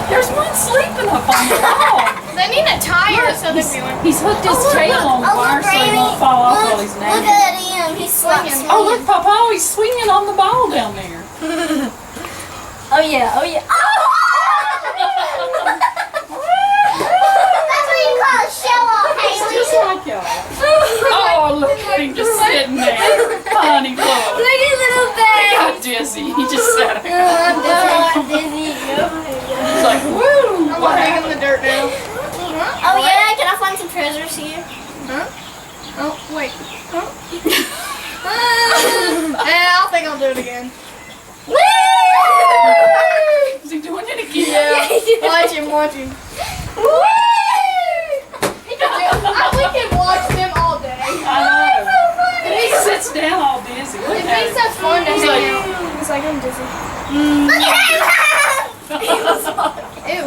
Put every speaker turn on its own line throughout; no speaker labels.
There's one sleeping up on the wall.
They need a tire so they can.
He's hooked his tail on the wire so he won't fall off while he's napping.
Look at him. He's swinging.
Oh, look, Papa, he's swinging on the ball down there.
Oh, yeah. Oh, yeah. That's what you call a show-off,
It's
Haley.
just like y'all. Oh, look at him just sitting there. Honey, look.
Look at little
He
baby.
got dizzy. He just sat there.
I'm dizzy.
He's like, woo.
I'm gonna dig in the dirt now.
Oh, yeah. Can I find some treasures here?
Huh? Oh, wait. Huh? Yeah, I think I'll do it again.
Woo!
Is he doing it again?
Yeah. Watch him.
Woo!
We can watch them all day.
I know. And he sits down all dizzy. Look
It
at
makes
him.
us fun to
He's
hang
like-
out. He's like, I'm dizzy.
Look at him!
Ew.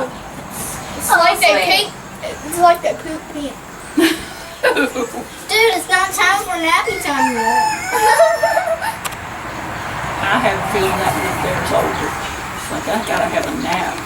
It's like that cake. It's like that poop pant.
Dude, it's not time for nappy time yet.
I have a feeling that when there's older, it's like I gotta have a nap.